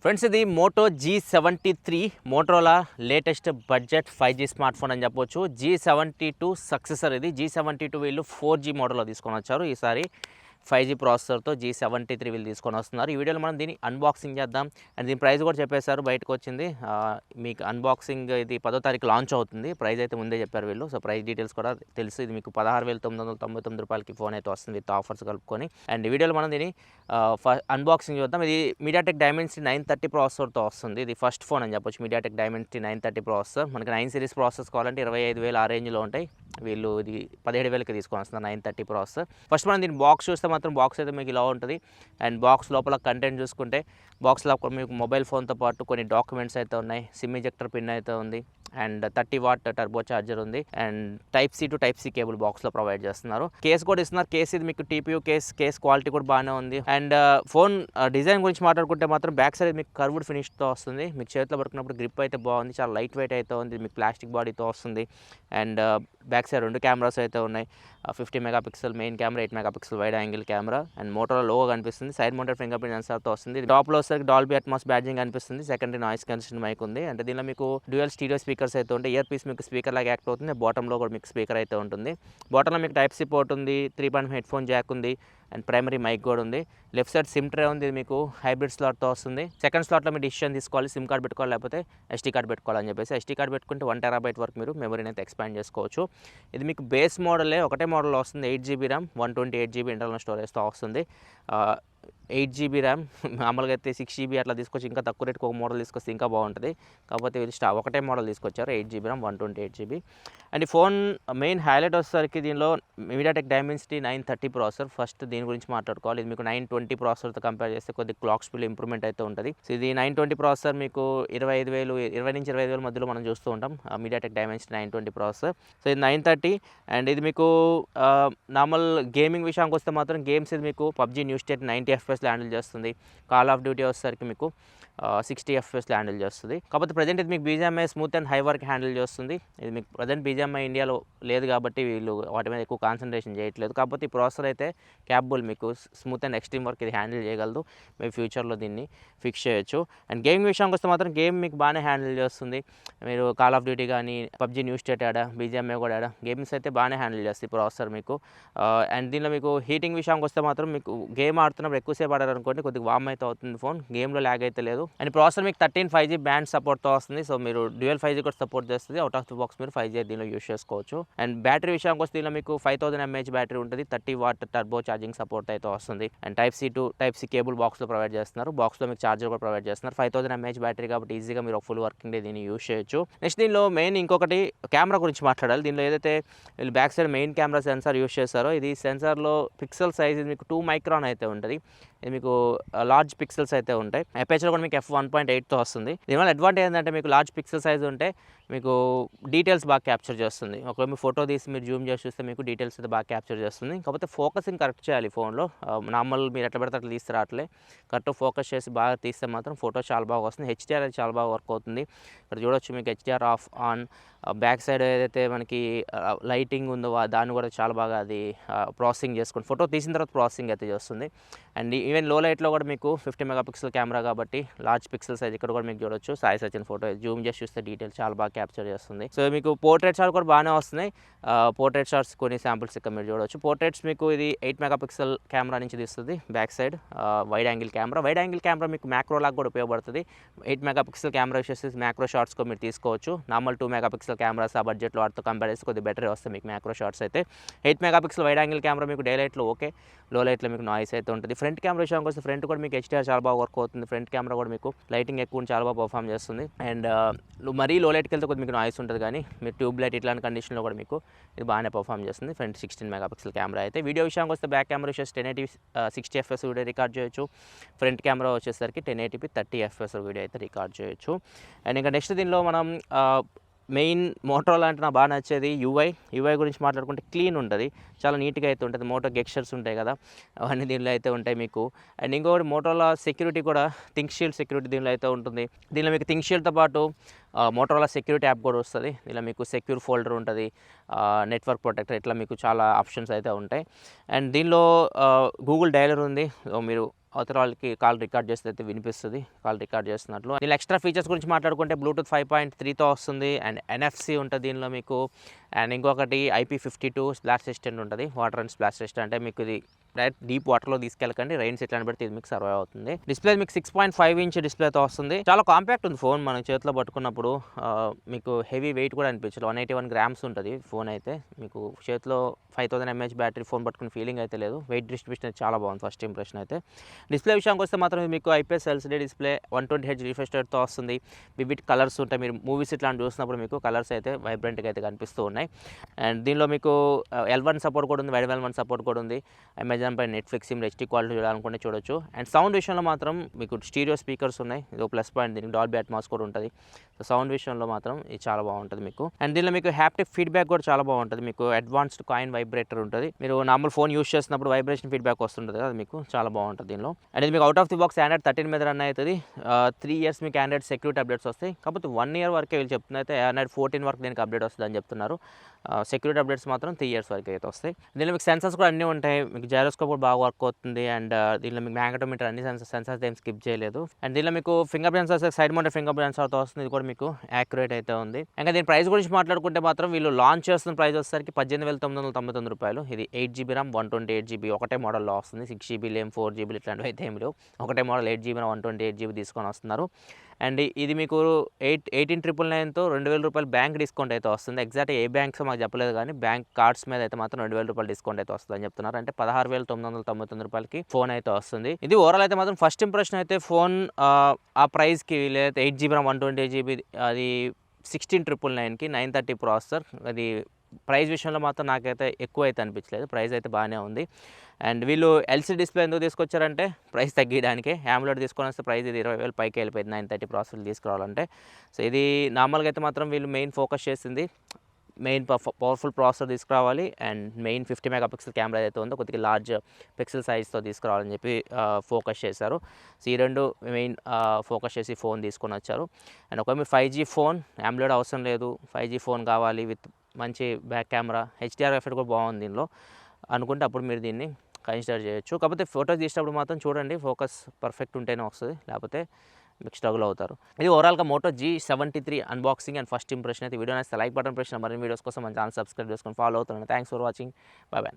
Friends ఇది Moto g73 మోటోలా latest budget 5G smart phone అని చెప్పొచ్చు. g72 సక్సెసర్ ఇది. g72 వీళ్ళు 4G మోడల్లో తీసుకొని వచ్చారు. ఈసారి 5G ప్రాసెసర్తో g73 వీళ్ళు తీసుకొని వస్తున్నారు. ఈ వీడియోలో మనం దీన్ని అన్బాక్సింగ్ చేద్దాం. అండ్ దీని ప్రైస్ కూడా చెప్పేశారు, బయటకు వచ్చింది. మీకు అన్బాక్సింగ్ ఇది 10వ తారీఖు లాంచ్ అవుతుంది. ప్రైస్ అయితే ముందే చెప్పారు వీళ్ళు. సో ప్రైస్ డీటెయిల్స్ కూడా తెలుసు. ఇది మీకు 16,999 రూపాయలకి ఫోన్ అయితే వస్తుంది విత్ ఆఫర్స్ కలుపుకొని. అండ్ ఈ వీడియోలో మనం దీన్ని అన్బాక్సింగ్ చూద్దాం. ఇది మీడియాటెక్ డైమెన్సిటీ 930 ప్రాసెసర్తో వస్తుంది. ఇది ఫస్ట్ ఫోన్ అని చెప్పొచ్చు. MediaTek Dimensity 930 processor. మనకి 9 సిరీస్ ప్రాసెసర్స్ కావాలంటే 25,000 ఆ రేంజ్లో ఉంటాయి. వీళ్ళు ఇది 17,000కి తీసుకొని వస్తున్నారు 930 ప్రాసెసర్. ఫస్ట్ మనం దీని బాక్స్ చూస్తే మాత్రం బాక్స్ అయితే మీకు ఇలా ఉంటుంది. అండ్ బాక్స్ లోపల కంటెంట్ చూసుకుంటే బాక్స్లో మీకు మొబైల్ ఫోన్తో పాటు కొన్ని డాక్యుమెంట్స్ అయితే ఉన్నాయి. సిమ్ ఇజెక్టర్ పిన్ అయితే ఉంది. అండ్ 30 వాట్ టర్బో చార్జర్ ఉంది. And type C to type C cable బాక్స్లో ప్రొవైడ్ చేస్తున్నారు. కేస్ కూడా ఇస్తున్నారు. కేస్ ఇది మీకు TPU కేస్ క్వాలిటీ కూడా బాగానే ఉంది. అండ్ ఫోన్ డిజైన్ గురించి మాట్లాడుకుంటే మాత్రం బ్యాక్ సైడ్ మీకు కర్వ్డ్ ఫినిష్తో వస్తుంది. మీకు చేతిలో పడుకున్నప్పుడు గ్రిప్ అయితే బాగుంది. చాలా లైట్ వెయిట్ అయితే ఉంది. మీకు ప్లాస్టిక్ బాడీతో వస్తుంది. అండ్ బ్యాక్ సైడ్ 2 కెమెరాస్ అయితే ఉన్నాయి. 50 megapixel main camera, 8 megapixel wide angle camera. And మోటోలో లోగో కనిపిస్తుంది. సైడ్ మౌంటెడ్ ఫింగర్ ప్రింట్ సెన్సార్తో వస్తుంది. టాప్లో వచ్చేసరికి డాల్బీ అట్మాస్ బ్యాడ్జింగ్ కనిపిస్తుంది. సెకండరీ నాయిస్ క్యాన్సిలేషన్ మైక్ ఉంది. అంటే దీనిలో మీకు డ్యూయల్ స్టీరియో స్పీకర్స్ అయితే ఉంటాయి. ఇయర్ పీస్ మీకు స్పీకర్ లాగా యాక్ట్ అవుతుంది. బాటంలో కూడా మీకు స్పీకర్ అయితే ఉంటుంది. బాటంలో మీకు టైప్ సి పోర్ట్ ఉంది. 3.5 హెడ్ ఫోన్ జాక్ ఉంది. అండ్ ప్రైమరీ మైక్ కూడా ఉంది. లెఫ్ట్ సైడ్ సిమ్ ట్రే ఉంది. ఇది మీకు హైబ్రిడ్ స్లాట్తో వస్తుంది. సెకండ్ స్లాట్లో మీరు డిసిషన్ తీసుకోవాలి, సిమ్ కార్డ్ పెట్టుకోవాలి లేకపోతే SD కార్డ్ పెట్టుకోవాలని చెప్పేసి. SD కార్డ్ పెట్టుకుంటే 1 TB వరకు మీరు మెమరీని అయితే ఎక్స్పాండ్ చేసుకోవచ్చు. ఇది మీకు బేస్ మోడలే, ఒకటే మోడల్ వస్తుంది. 8GB ర్యామ్, 128GB ఇంటర్నల్ స్టోరేజ్తో వస్తుంది. 8GB ర్యామ్ మామూలుగా అయితే 6GB అట్లా తీసుకొచ్చి ఇంకా తక్కువ రేట్కి ఒక మోడల్ తీసుకొస్తే ఇంకా బాగుంటుంది. కాకపోతే వీళ్ళు ఒకటే మోడల్ తీసుకొచ్చారు. 8GB RAM, 128GB. అండ్ ఈ ఫోన్ మెయిన్ హైలైట్ వచ్చేసరికి దీనిలో మీడియాటెక్ డైమెన్సిటీ 930 ప్రాసెసర్. ఫస్ట్ దీని గురించి మాట్లాడుకోవాలి. ఇది మీకు 920 ప్రాసెసర్తో కంపేర్ చేస్తే కొద్ది క్లాక్ స్పీడ్ ఇంప్రూవ్మెంట్ అయితే ఉంటుంది. సో ఇది 920 ప్రాసెసర్ మీకు 20 నుంచి 25,000 మధ్యలో మనం చూస్తూ ఉంటాం. MediaTek Dimensity 920 processor. సో ఇది 930. అండ్ ఇది మీకు నార్మల్ గేమింగ్ విషయానికి వస్తే మాత్రం గేమ్స్ ఇది మీకు PUBG new state 90 FPS handle చేస్తుంది. కాల్ ఆఫ్ డ్యూటీ వచ్చేసరికి మీకు 60 FPS హ్యాండిల్ చేస్తుంది. కాకపోతే ప్రజెంట్ ఇది మీకు BGMI స్మూత్ అండ్ హై వరకు హ్యాండిల్ చేస్తుంది. ఇది మీకు ప్రజెంట్ BGMI ఇండియాలో లేదు కాబట్టి వీళ్ళు వాటి మీద ఎక్కువ కాన్సన్ట్రేషన్ చేయట్లేదు. కాకపోతే ఈ ప్రాసెసర్ అయితే క్యాపబుల్, మీకు స్మూత్ అండ్ ఎక్స్ట్రీమ్ వర్క్ ఇది హ్యాండిల్ చేయగలదు. మేము ఫ్యూచర్లో దీన్ని ఫిక్స్ చేయొచ్చు. అండ్ గేమింగ్ విషయానికి వస్తే మాత్రం గేమ్ మీకు బాగానే హ్యాండిల్ చేస్తుంది. మీరు కాల్ ఆఫ్ డ్యూటీ కానీ PUBG న్యూ స్టేట్ BGMI కూడా గేమ్స్ అయితే బాగానే హ్యాండిల్ చేస్తుంది ప్రాసెసర్ మీకు. అండ్ దీనిలో మీకు హీటింగ్ విషయానికి వస్తే మాత్రం మీకు గేమ్ ఆడుతున్నప్పుడు ఎక్కువసేపు ఆడారనుకోండి కొద్దిగా వామ్ అయితే అవుతుంది ఫోన్. గేమ్లో ల్యాగ్ అయితే లేదు. అండ్ ప్రాసెసర్ మీకు 13 5G బ్యాండ్ సపోర్ట్తో వస్తుంది. సో మీరు డ్యూయల్ 5G కూడా సపోర్ట్ చేస్తుంది. అవుట్ ఆఫ్ ది బాక్స్ మీరు 5G దీనిలో యూస్ చేసుకోవచ్చు. అండ్ బ్యాటరీ విషయానికి వస్తే దీనిలో మీకు 5000 mAh బ్యాటరీ ఉంటుంది. 30 వాట్ టర్బో ఛార్జింగ్ సపోర్ట్ అయితే వస్తుంది. And type C to type C cable బాక్స్లో ప్రొవైడ్ చేస్తున్నారు. బాక్స్లో మీకు ఛార్జర్ కూడా ప్రొవైడ్ చేస్తున్నారు. 5000 mAh బ్యాటరీ కాబట్టి ఈజీగా మీరు ఫుల్ వర్కింగ్ డే దీన్ని యూస్ చేయొచ్చు. నెక్స్ట్ దీనిలో మెయిన్ ఇంకొకటి కెమెరా గురించి మాట్లాడాలి. దీనిలో ఏదైతే వీళ్ళు back side main camera sensor use చేస్తారో ఇది సెన్సార్లో పిక్సెల్ సైజ్ ఇది మీకు 2 మైక్రాన్ అయితే ఉంటుంది. ఇది మీకు లార్జ్ పిక్సెల్స్ అయితే ఉంటాయి. అపేచర్ కూడా మీకు f1.8తో వస్తుంది. దీనివల్ల అడ్వాంటేజ్ ఏంటంటే మీకు లార్జ్ పిక్సెల్ సైజ్ ఉంటే మీకు డీటెయిల్స్ బాగా క్యాప్చర్ చేస్తుంది. ఒకవేళ మీ ఫోటో తీసి మీరు జూమ్ చేసి చూస్తే మీకు డీటెయిల్స్ అయితే బాగా క్యాప్చర్ చేస్తుంది. కాకపోతే ఫోకసింగ్ కరెక్ట్ చేయాలి ఫోన్లో. నార్మల్ మీరు ఎట్లా పెడితే అట్లా తీస్తే రావట్లే. కరెక్ట్ ఫోకస్ చేసి బాగా తీస్తే మాత్రం ఫోటో చాలా బాగా వస్తుంది. HDR అయితే చాలా బాగా వర్క్ అవుతుంది. ఇక్కడ చూడొచ్చు మీకు HDR of on. Back side ఏదైతే మనకి లైటింగ్ ఉందో దాన్ని కూడా చాలా బాగా అది ప్రాసెసింగ్ చేసుకుంటుంది. ఫోటో తీసిన తర్వాత ప్రాసెసింగ్ అయితే చేస్తుంది. అండ్ ఈవెన్ లో లైట్లో కూడా మీకు 50 మెగాపిక్సెల్ కెమెరా కాబట్టి లార్జ్ పిక్సెల్ సైజ్ ఇక్కడ కూడా మీకు చూడొచ్చు. సాయి సచిన్ ఫోటో జూమ్ చేసి చూస్తే డీటెయిల్స్ చాలా బాగా క్యాప్చర్ చేస్తుంది. సో మీకు పోర్ట్రేట్ షాట్ కూడా బాగానే వస్తున్నాయి. పోర్ట్రేట్ షాట్స్ కొన్ని శాంపిల్స్ ఇక్కడ మీరు చూడొచ్చు. పోర్ట్రేట్స్ మీకు ఇది 8 మెగాపిక్సెల్ కెమెరా నుంచి తీస్తుంది. Back side wide angle camera. Wide angle camera మీకు మ్యాక్రో లాగా కూడా ఉపయోగపడుతుంది. 8 మెగాపిక్సెల్ కెమెరా యూస్ చేసి మ్యాక్రో షాట్స్ కూడా మీరు తీసుకోవచ్చు. నార్మల్ 2 మెగాపిక్సెల్ కెమెరాస్ ఆ బడ్జెట్లో వాటితో కంపేర్ చేస్తే కొద్దిగా బెటర్ వస్తాయి మీకు మ్యాక్రో షాట్స్ అయితే. 8 మెగాపిక్సెల్ వైడ్ యాంగిల్ కెమెరా మీకు డే లైట్లో ఓకే, లో లైట్లో మీకు నాయిస్ అయితే ఉంటుంది. ఫ్రంట్ కెమెరా విషయానికి వస్తే ఫ్రంట్ కూడా మీకు HDR చాలా బాగా వర్క్ అవుతుంది. ఫ్రంట్ కెమెరా కూడా మీకు లైటింగ్ ఎక్కువ చాలా బాగా పర్ఫామ్ చేస్తుంది. అండ్ మరీ లో లైట్కి వెళ్తే కొద్దిగా మీకు నాయిస్ ఉంటుంది కానీ మీరు ట్యూబ్ లైట్ ఇట్లాంటి కండిషన్లో కూడా మీకు ఇది బాగానే పర్ఫామ్ చేస్తుంది. ఫ్రంట్ 16 మెగాపిక్సెల్ కెమెరా అయితే. వీడియో విషయానికి వస్తే బ్యాక్ కెమెరా వచ్చేసి 1080 60 FPS వీడియో రికార్డ్ చేయొచ్చు. ఫ్రంట్ కెమెరా వచ్చేసరికి 1080p 30 FPS వీడియో అయితే రికార్డ్ చేయొచ్చు. అండ్ ఇంకా నెక్స్ట్ దీనిలో మనం మెయిన్ మోటోలా అంటే నాకు బాగా నచ్చేది యూఐ గురించి మాట్లాడుకుంటే క్లీన్ ఉంటుంది, చాలా నీట్గా అయితే ఉంటుంది. మోటో గెస్చర్స్ ఉంటాయి కదా, అవన్నీ దీనిలో అయితే ఉంటాయి మీకు. అండ్ ఇంకొకటి మోటోలా సెక్యూరిటీ కూడా థింక్ షీల్డ్ సెక్యూరిటీ దీనిలో అయితే ఉంటుంది. దీనిలో మీకు థింక్ షీల్డ్తో పాటు మోటోలా సెక్యూరిటీ యాప్ కూడా వస్తుంది. దీనిలో మీకు సెక్యూర్ ఫోల్డర్ ఉంటుంది, నెట్వర్క్ ప్రొటెక్టర్, ఇట్లా మీకు చాలా ఆప్షన్స్ అయితే ఉంటాయి. అండ్ దీనిలో గూగుల్ డైలర్ ఉంది. మీరు అవతల వాళ్ళకి కాల్ రికార్డ్ చేస్తే అయితే వినిపిస్తుంది, కాల్ రికార్డ్ చేస్తున్నట్లు. దీనిలో ఎక్స్ట్రా ఫీచర్స్ గురించి మాట్లాడుకుంటే బ్లూటూత్ 5.3తో వస్తుంది అండ్ NFC ఉంటుంది దీనిలో మీకు. అండ్ ఇంకొకటి IP52 స్ప్లాష్ రెసిస్టెంట్ ఉంటుంది, వాటర్ అండ్ స్ప్లాష్ రెసిస్టెంట్. అంటే మీకు ఇది డైరెక్ట్ డీప్ వాటర్లో తీసుకెళ్ళకండి, రైన్స్ ఎట్లా పెడితే ఇది మీకు సర్వైవ్ అవుతుంది. డిస్ప్లే మీకు 6.5 ఇంచ్ డిస్ప్లేతో వస్తుంది. చాలా కాంపాక్ట్ ఉంది ఫోన్, మనం చేతిలో పట్టుకున్నప్పుడు మీకు హెవీ వెయిట్ కూడా అనిపించదు. 181 గ్రామ్స్ ఉంటుంది ఫోన్ అయితే. మీకు చేతిలో 5000 mAh బ్యాటరీ ఫోన్ పట్టుకున్న ఫీలింగ్ అయితే లేదు. వెయిట్ డిస్ట్రిబ్యూషన్ అయితే చాలా బాగుంది ఫస్ట్ ఇంప్రెషన్ అయితే. డిస్ప్లే విషయానికి వస్తే మాత్రం మీకు IPS LCD display 120Hz refresh రేట్తో వస్తుంది. వివిడ్ కలర్స్ ఉంటాయి, మీరు మూవీస్ ఇట్లాంటి చూసినప్పుడు మీకు కలర్స్ అయితే వైబ్రెంట్గా అయితే కనిపిస్తూ ఉన్నాయి. అండ్ దీనిలో మీకు L1 సపోర్ట్ కూడా ఉంది, వైడ్ L1 సపోర్ట్ కూడా ఉంది. అమెజాన్ పై నెట్ఫ్లిక్స్ HD క్వాలిటీ చూడాలనుకుంటే చూడొచ్చు. అండ్ సౌండ్ విషయంలో మాత్రం మీకు స్టీరియో స్పీకర్స్ ఉన్నాయి, ఇది ప్లస్ పాయింట్. దీనికి డాల్బీ అట్మాస్ కూడా ఉంటుంది. సో సౌండ్ విషయంలో మాత్రం ఇది చాలా బాగుంటుంది మీకు. అండ్ దీనిలో మీకు హ్యాప్టిక్ ఫీడ్బ్యాక్ కూడా చాలా బాగుంటుంది. మీకు అడ్వాన్స్డ్ కాయిన్ వైబ్రేటర్ ఉంటుంది, మీరు నార్మల్ ఫోన్ యూస్ చేసినప్పుడు వైబ్రేషన్ ఫీడ్బ్యాక్ వస్తుంటుంది కదా, అది మీకు చాలా బాగుంటుంది దీనిలో. అండ్ ఇది మీకు out of the box Android 13 మీద రన్ అవుతుంది. 3 years మీకు Android సెక్యూరిటీ అప్డేట్స్ వస్తాయి. కాకపోతే 1 year వరకే వీళ్ళు చెప్తున్నారు, అయితే Android 14 వరకు దీనికి అప్డేట్ వస్తుంది అని చెప్తున్నారు. సెక్యూరిటీ అప్డేట్స్ మాత్రం 3 years వరకు అయితే వస్తాయి. దీనిలో మీకు సెన్సర్స్ కూడా అన్నీ ఉంటాయి, మీకు జైరోస్కోప్ కూడా బాగా వర్క్ అవుతుంది. అండ్ దీనిలో మీకు మ్యాగ్నెటోమీటర్ అన్ని సెన్సర్స్ ఏం స్కిప్ చేయలేదు. అండ్ దీనిలో మీకు finger print sensor, side mounted finger print సెన్సర్తో వస్తుంది, ఇది కూడా మీకు యాక్యురేట్ అయితే ఉంది. ఇంకా దీని ప్రైస్ గురించి మాట్లాడుకుంటే మాత్రం వీళ్ళు లాంచ్ చేస్తున్న ప్రైస్ వచ్చేసరికి 18,999 రూపాయలు. ఇది 8GB RAM 128GB ఒకటే మోడల్లో వస్తుంది. 6GB RAM 4GB ఇట్లాంటివి అయితే ఏమి లేవు, ఒకటే మోడల్ 8GB RAM 128GB తీసుకొని వస్తున్నారు. అండ్ ఇది మీకు 18,999తో 2,000 రూపాయలు బ్యాంక్ డిస్కౌంట్ అయితే వస్తుంది. ఎగ్జాక్ట్ ఏ బ్యాంక్స్ మాకు చెప్పలేదు, కానీ బ్యాంక్ కార్డ్స్ మీద అయితే మాత్రం 2,000 రూపాయలు డిస్కౌంట్ అయితే వస్తుంది అని చెప్తున్నారు. అంటే 16,999 రూపాయలకి ఫోన్ అయితే వస్తుంది. ఇది ఓవరాల్ అయితే మాత్రం ఫస్ట్ ఇంప్రెషన్ అయితే ఫోన్ ఆ ప్రైస్కి, లేదా 8GB RAM 128GB అది 16,999కి 930 ప్రాసెసర్. అది ప్రైస్ విషయంలో మాత్రం నాకైతే ఎక్కువ అయితే అనిపించలేదు, ప్రైస్ అయితే బాగానే ఉంది. అండ్ వీళ్ళు LCD డిస్ప్లే ఎందుకు తీసుకొచ్చారంటే ప్రైస్ తగ్గించడానికే. AMOLED తీసుకొని వస్తే ప్రైస్ ఇది 20,000 పైకి వెళ్ళిపోయింది 930 ప్రాసెసర్ తీసుకురావాలంటే. సో ఇది నార్మల్గా అయితే మాత్రం వీళ్ళు మెయిన్ ఫోకస్ చేసింది పవర్ఫుల్ ప్రాసెసర్ తీసుకురావాలి అండ్ మెయిన్ 50 MP కెమెరా ఏదైతే ఉందో కొద్దిగా లార్జ్ పిక్సెల్ సైజ్తో తీసుకురావాలని చెప్పి ఫోకస్ చేశారు. సో ఈ రెండు మెయిన్ ఫోకస్ చేసి ఫోన్ తీసుకొని వచ్చారు. అండ్ ఒకవేళ మీరు 5G ఫోన్, AMOLED అవసరం లేదు, 5G ఫోన్ కావాలి విత్ మంచి బ్యాక్ కెమెరా, HDR ఎఫెక్ట్ కూడా బాగుంది దీనిలో అనుకుంటే అప్పుడు మీరు దీన్ని కన్సిడర్ చేయొచ్చు. కాకపోతే ఫోటోస్ తీసేటప్పుడు మాత్రం చూడండి, ఫోకస్ పర్ఫెక్ట్ ఉంటేనే వస్తుంది, లేకపోతే మీకు స్ట్రగుల్ అవుతారు. ఇది ఓవరాల్గా Moto G73 unboxing and first impression అయితే. వీడియో నచ్చితే లైక్ బటన్ ప్రెస్, మరిన్ని వీడియోస్ కోసం మన ఛానల్ సబ్స్క్రైబ్ చేసుకొని ఫాలో అవుతున్నాను. Thanks for watching, bye by.